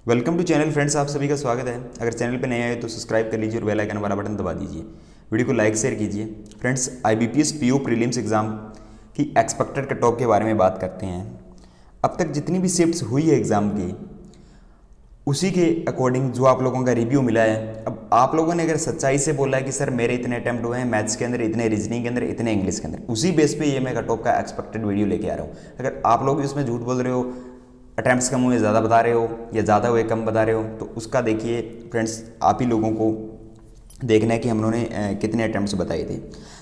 Welcome to channel friends, आप सभी का स्वागत है। अगर चैनल पे नए आए तो सब्सक्राइब कर लीजिए और बेल आइकन वाला बटन दबा दीजिए। वीडियो को लाइक शेयर कीजिए। Friends, IBPS PO prelims exam की एक्सपेक्टेड कट ऑफ के बारे में बात करते हैं। अब तक जितनी भी शिफ्ट्स हुई है एग्ज़ाम की, उसी के अकॉर्डिंग जो आप लोगों का रिव्यू मिला है। अब आप लोगों ने अगर सच्चाई से बोला है कि सर मेरे इतने अटैम्प्ट हुए हैं मैथ्स के अंदर, इतने रीजनिंग के अंदर, इतने इंग्लिश के अंदर, उसी बेस पे ये मैं कट ऑफ का एक्सपेक्टेड वीडियो लेके आ रहा हूँ। अगर आप लोग इसमें झूठ बोल रहे हो, अटैम्प्ट्स कम हुए ज़्यादा बता रहे हो या ज़्यादा हुए कम बता रहे हो, तो उसका देखिए फ्रेंड्स, आप ही लोगों को देखना है कि हम लोगों ने कितने अटैम्प्ट्स बताए थे।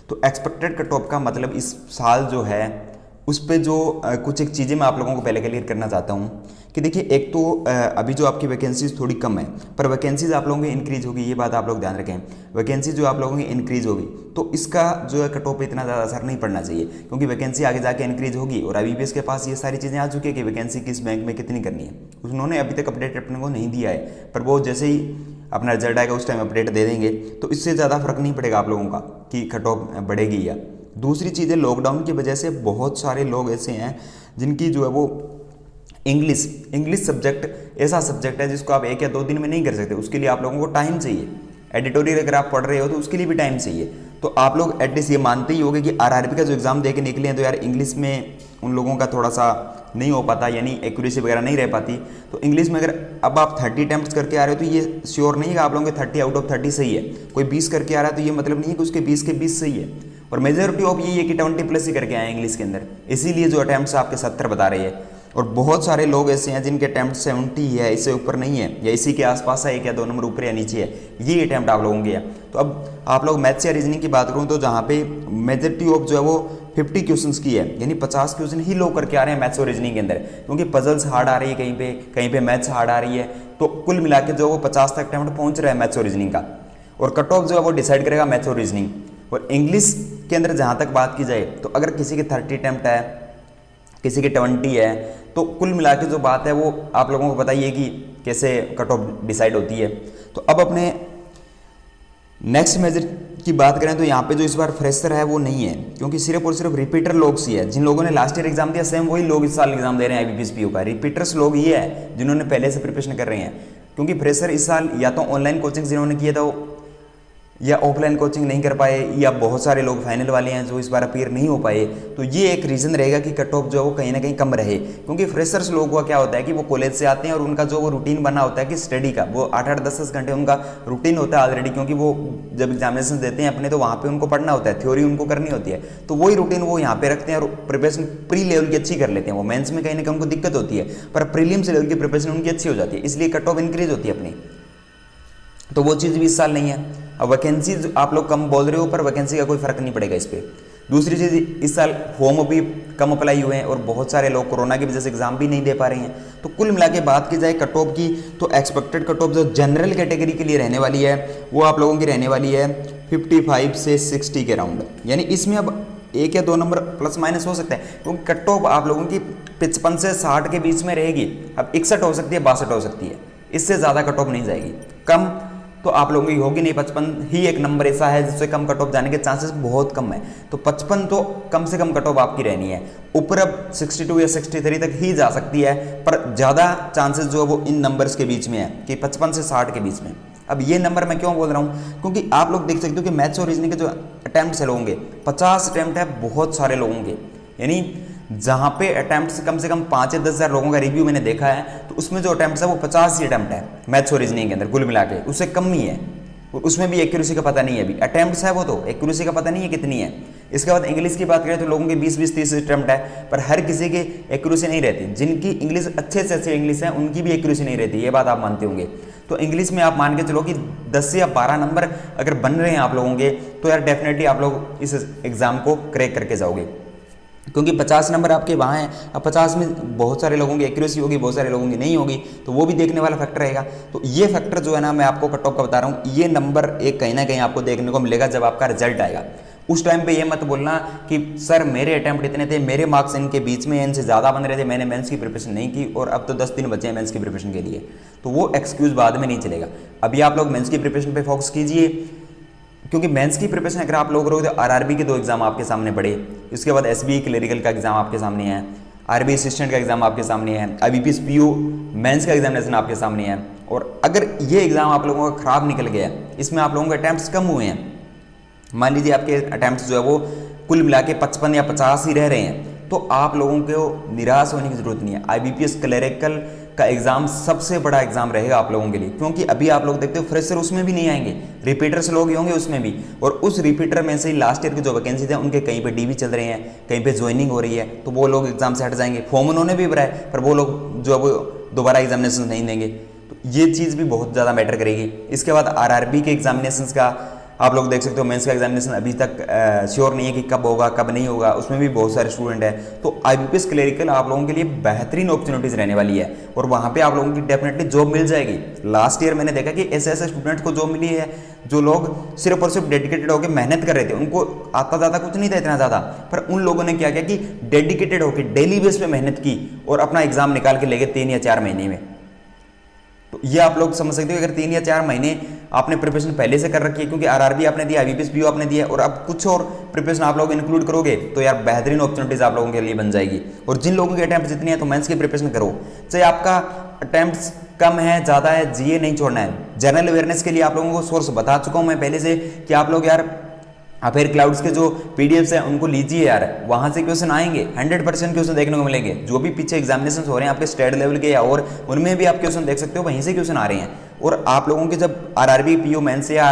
तो एक्सपेक्टेड कट ऑफ का मतलब इस साल जो है उस पर जो कुछ एक चीज़ें मैं आप लोगों को पहले क्लियर करना चाहता हूँ कि देखिए, एक तो अभी जो आपकी वैकेंसीज थोड़ी कम है, पर वैकेंसीज आप लोगों की इंक्रीज होगी, ये बात आप लोग ध्यान रखें। वैकेंसी जो आप लोगों की इंक्रीज होगी तो इसका जो है कट ऑफ पे इतना ज़्यादा असर नहीं पड़ना चाहिए, क्योंकि वैकेंसी आगे जाके इंक्रीज होगी और आईबीपीएस के पास ये सारी चीज़ें आ चुकी है कि वैकेंसी किस बैंक में कितनी करनी है। उन्होंने अभी तक अपडेट अपने को नहीं दिया है, पर वो जैसे ही अपना रिजल्ट आएगा उस टाइम अपडेट दे देंगे, तो इससे ज़्यादा फर्क नहीं पड़ेगा आप लोगों का कि कट ऑफ बढ़ेगी या। दूसरी चीज़ है, लॉकडाउन की वजह से बहुत सारे लोग ऐसे हैं जिनकी जो है वो इंग्लिश सब्जेक्ट ऐसा सब्जेक्ट है जिसको आप 1 या 2 दिन में नहीं कर सकते, उसके लिए आप लोगों को टाइम चाहिए। एडिटोरियल अगर आप पढ़ रहे हो तो उसके लिए भी टाइम चाहिए। तो आप लोग एटलीस्ट ये मानते ही होंगे कि आरआरबी का जो एग्जाम दे के निकले हैं तो यार इंग्लिश में उन लोगों का थोड़ा सा नहीं हो पाता, यानी एक्यूरेसी वगैरह नहीं रह पाती। तो इंग्लिश में अगर अब आप 30 अटेम्प्ट्स करके आ रहे हो तो ये श्योर नहीं है कि आप लोगों के 30 आउट ऑफ 30 सही है। कोई 20 करके आ रहा है तो ये मतलब नहीं है कि उसके 20 के 20 सही है। और मेजोरिटी ऑफ ये है कि 20 प्लस ही करके आए इंग्लिश के अंदर, इसीलिए जो अटैम्प्ट्स आपके 70 बता रही है। और बहुत सारे लोग ऐसे हैं जिनके अटैम्प्ट 70 है, इससे ऊपर नहीं है, या इसी के आसपास है, 1 या 2 नंबर ऊपर या नीचे है, ये अटैम्प्ट आप लोगों के है। तो अब आप लोग मैथ्स या रीजनिंग की बात करूँ तो जहाँ पे मेजोरिटी ऑफ जो है वो 50 क्वेश्चंस की है, यानी 50 क्वेश्चन ही लोग करके आ रहे हैं मैथ्स और रीजनिंग के अंदर, क्योंकि पजल्स हार्ड आ रही है, कहीं पे मैथ्स हार्ड आ रही है। तो कुल मिला के जो वो 50 तक अटैम्प्ट पहुंच रहा है मैथ्स और रीजनिंग का, और कट ऑफ जो है वो डिसाइड करेगा मैथ्स और रीजनिंग। और इंग्लिश के अंदर जहाँ तक बात की जाए तो अगर किसी के 30 अटैम्प्ट है, किसी के 20 है, तो कुल मिला के जो बात है वो आप लोगों को बताइए कि कैसे कट ऑफ डिसाइड होती है। तो अब अपने नेक्स्ट मेजर की बात करें तो यहाँ पे जो इस बार फ्रेशर है वो नहीं है, क्योंकि सिर्फ और सिर्फ रिपीटर लोग ही है। जिन लोगों ने लास्ट ईयर एग्जाम दिया सेम वही लोग इस साल एग्जाम दे रहे हैं आईबीपीएस पीओ का। रिपीटर्स लोग ही है जिन्होंने पहले से प्रिपरेशन कर रहे हैं, क्योंकि फ्रेशर इस साल या तो ऑनलाइन कोचिंग जिन्होंने किया था या ऑफलाइन कोचिंग नहीं कर पाए, या बहुत सारे लोग फाइनल वाले हैं जो इस बार अपीयर नहीं हो पाए। तो ये एक रीज़न रहेगा कि कट ऑफ जो है वो कहीं ना कहीं कम रहे, क्योंकि फ्रेशर्स लोगों का क्या होता है कि वो कॉलेज से आते हैं और उनका जो वो रूटीन बना होता है कि स्टडी का, वो 8-8 10-10 घंटे उनका रूटीन होता है ऑलरेडी, क्योंकि वो जब एग्जामिनेशन देते हैं अपने तो वहाँ पर उनको पढ़ना होता है, थ्योरी उनको करनी होती है। तो वही रूटीन वो यहाँ पे रखते हैं और प्रिपरेशन प्री लेवल की अच्छी कर लेते हैं। वो मेंस में कहीं ना कहीं उनको दिक्कत होती है, पर प्रीलिम्स लेवल की प्रिपरेशन उनकी अच्छी हो जाती है, इसलिए कट ऑफ इंक्रीज होती है अपनी। तो वो चीज़ भी इस साल नहीं है। अब वैकेंसी आप लोग कम बोल रहे हो, पर वैकेंसी का कोई फर्क नहीं पड़ेगा इस पर। दूसरी चीज़, इस साल फॉर्म भी कम अप्लाई हुए हैं और बहुत सारे लोग कोरोना की वजह से एग्जाम भी नहीं दे पा रहे हैं। तो कुल मिला के बात की जाए कट ऑफ की, तो एक्सपेक्टेड कट ऑफ जो जनरल कैटेगरी के लिए रहने वाली है वो आप लोगों की रहने वाली है 55 से 60 के राउंड। यानी इसमें अब 1 या 2 नंबर प्लस माइनस हो सकता है, क्योंकि कट ऑफ आप लोगों की 55 से 60 के बीच में रहेगी। अब 61 हो सकती है, 62 हो सकती है, इससे ज़्यादा कट ऑफ नहीं जाएगी। कम तो आप लोगों की होगी नहीं, 55 ही एक नंबर ऐसा है जिससे कम कट ऑफ जाने के चांसेस बहुत कम है। तो 55 तो कम से कम कट ऑफ आपकी रहनी है। ऊपर अब 62 या 63 तक ही जा सकती है, पर ज़्यादा चांसेस जो है वो इन नंबर्स के बीच में है कि 55 से 60 के बीच में। अब ये नंबर मैं क्यों बोल रहा हूँ, क्योंकि आप लोग देख सकते हो कि मैथ्स और रीजनिंग के जो अटैम्प्ट्स है लोगों के 50 अटैम्प्ट है बहुत सारे लोगों के, यानी जहाँ पे अटैम्प्ट्स कम से कम 5 या 10 हज़ार लोगों का रिव्यू मैंने देखा है, तो उसमें जो अटैम्प्ट्स है वो 50 ही अटैम्प्ट है मैथ्स और रीजनिंग के अंदर कुल मिला के, उससे कम ही है। और उसमें भी एक्यूरेसी का पता नहीं है, अभी अटैम्प्ट्स है वो, तो एक्यूरेसी का पता नहीं है कितनी है। इसके बाद इंग्लिश की बात करें तो लोगों के 20-20-30 अटैम्प्ट है, पर हर किसी की एक्यूरेसी नहीं रहती। जिनकी इंग्लिश अच्छे से अच्छी इंग्लिश है उनकी भी एक्यूरेसी नहीं रहती, ये बात आप मानते होंगे। तो इंग्लिश में आप मान के चलो कि 10 या 12 नंबर अगर बन रहे हैं आप लोगों के, तो यार डेफिनेटली आप लोग इस एग्ज़ाम को क्रैक करके जाओगे, क्योंकि 50 नंबर आपके वहाँ हैं। अब 50 में बहुत सारे लोगों की एक्यूरेसी होगी, बहुत सारे लोगों की नहीं होगी, तो वो भी देखने वाला फैक्टर रहेगा। तो ये फैक्टर जो है ना, मैं आपको कट ऑफ का बता रहा हूँ, ये नंबर एक कहीं ना कहीं आपको देखने को मिलेगा जब आपका रिजल्ट आएगा। उस टाइम पे ये मत बोलना कि सर मेरे अटैम्प्ट इतने थे, मेरे मार्क्स इनके बीच में, इनसे ज़्यादा बन रहे थे, मैंने मेंस की प्रिपरेशन नहीं की और अब तो 10 दिन बचे हैं मेंस की प्रिपरेशन के लिए। तो वो एक्सक्यूज़ बाद में नहीं चलेगा। अभी आप लोग मेंस की प्रिपरेशन पे फोकस कीजिए, क्योंकि मेंस की प्रिपरेशन अगर आप लोग करोगे तो आरआरबी के 2 एग्जाम आपके सामने पड़े, इसके बाद एसबीआई क्लरिकल का एग्जाम आपके सामने है, आरबी असिस्टेंट का एग्जाम आपके सामने है, IBPS PO मेंस का एग्जामिनेशन आपके सामने है। और अगर ये एग्जाम आप लोगों का खराब निकल गया, इसमें आप लोगों के अटैम्प्ट्स कम हुए हैं, मान लीजिए आपके अटैम्प्ट्स जो है वो कुल मिला के 55 या 50 ही रह रहे हैं, तो आप लोगों को निराश होने की जरूरत नहीं है। IBPS क्लरिकल का एग्जाम सबसे बड़ा एग्जाम रहेगा आप लोगों के लिए, क्योंकि अभी आप लोग देखते हो फ्रेशर उसमें भी नहीं आएंगे, रिपीटर्स लोग ही होंगे उसमें भी, और उस रिपीटर में से ही लास्ट ईयर की जो वैकेंसी थे उनके कहीं पे DV चल रहे हैं, कहीं पे ज्वाइनिंग हो रही है, तो वो लोग एग्जाम से हट जाएंगे। फॉर्म उन्होंने भी भरा है, पर वो लोग जो अब दोबारा एग्जामिनेशन नहीं देंगे, तो ये चीज़ भी बहुत ज़्यादा मैटर करेगी। इसके बाद RRB के एग्जामिनेशन का आप लोग देख सकते हो, मेंस का एग्जामिनेशन अभी तक श्योर नहीं है कि कब होगा कब नहीं होगा, उसमें भी बहुत सारे स्टूडेंट हैं। तो IBPS क्लरिकल आप लोगों के लिए बेहतरीन अपॉर्चुनिटीज रहने वाली है, और वहाँ पे आप लोगों की डेफिनेटली जॉब मिल जाएगी। लास्ट ईयर मैंने देखा कि ऐसे स्टूडेंट्स को जॉब मिली है जो लोग सिर्फ और सिर्फ डेडिकेटेड होकर मेहनत कर रहे थे, उनको आता ज़्यादा कुछ नहीं था इतना ज़्यादा, पर उन लोगों ने क्या किया कि डेडिकेटेड होकर डेली बेस पे मेहनत की और अपना एग्जाम निकाल के ले गए 3 या 4 महीने में। तो ये आप लोग समझ सकते हो, अगर 3 या 4 महीने आपने प्रिपरेशन पहले से कर रखी है, क्योंकि RRB आपने दिया, IBPS PO आपने दिया, और अब कुछ और प्रिपरेशन आप लोग इंक्लूड करोगे तो यार बेहतरीन अपॉर्चुनिटीज आप लोगों के लिए बन जाएगी। और जिन लोगों के अटैम्प्ट जितने हैं तो मेंस की प्रिपरेशन करो, चाहे आपका अटैम्प्ट्स कम है ज़्यादा है, GA नहीं छोड़ना है। जनरल अवेयरनेस के लिए आप लोगों को सोर्स बता चुका हूँ मैं पहले से कि आप लोग यार अफेयर क्लाउड्स के जो PDFs हैं उनको लीजिए यार, वहाँ से क्वेश्चन आएंगे, 100% क्वेश्चन देखने को मिलेंगे। जो भी पीछे एग्जामिनेशन हो रहे हैं आपके स्टेट लेवल के या और, उनमें भी आप क्वेश्चन देख सकते हो, वहीं से क्वेश्चन आ रहे हैं। और आप लोगों के जब RRB PO मेंस या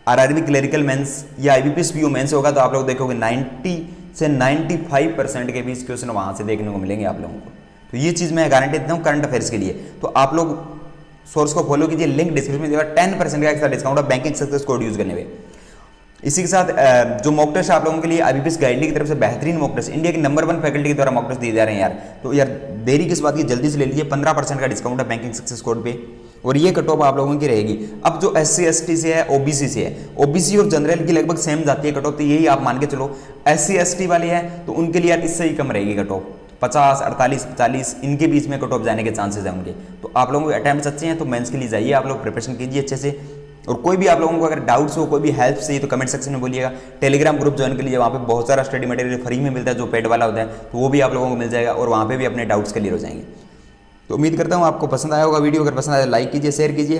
RRB क्लरिकल मेंस या IBPS PO मेंस होगा तो आप लोग देखोगे 90 से 95% के बीच क्वेश्चन वहाँ से देखने को मिलेंगे आप लोगों को। तो ये चीज़ मैं गारंटी देता हूँ करंट अफेयर्स के लिए। तो आप लोग सोर्स को फॉलो कीजिए, लिंक डिस्क्रिप्शन में देगा, 10% का एक्स्ट्रा डिस्काउंट है बैंकिंग सक्सेस कोड यूज करने में। इसी के साथ जो मॉक टेस्ट आप लोगों के लिए IBPS गाइडली की तरफ से बेहतरीन मॉक टेस्ट, इंडिया की नंबर 1 फैकल्टी के द्वारा मॉक टेस्ट दिए जा रहे हैं यार। तो यार देरी किस बात की, जल्दी से ले लीजिए, 15% का डिस्काउंट है बैंकिंग सक्सेस कोड पे, और ये कट ऑफ आप लोगों की रहेगी। अब जो SC ST से है, OBC से है, OBC और जनरल की लगभग सेम जाती है कट ऑफ, तो यही आप मान के चलो। SC ST वाले हैं तो उनके लिए यार इससे ही कम रहेगी कट ऑफ, 50, 48, 40 इनके बीच में कट ऑफ जाने के चांसेस हैं उनके। तो आप लोगों के अटेम्प्ट्स अच्छे हैं तो मेंस के लिए जाइए, आप लोग प्रिपरेशन कीजिए अच्छे से। और कोई भी आप लोगों को अगर डाउट्स हो, कोई भी हेल्प चाहिए तो कमेंट सेक्शन में बोलिएगा। टेलीग्राम ग्रुप ज्वाइन कर लीजिए, वहाँ पे बहुत सारा स्टडी मटेरियल फ्री में मिलता है जो पेड वाला होता है, तो वो भी आप लोगों को मिल जाएगा, और वहाँ पे भी अपने डाउट्स क्लियर हो जाएंगे। तो उम्मीद करता हूँ आपको पसंद आया होगा वीडियो। अगर पसंद आया लाइक कीजिए, शेयर कीजिए,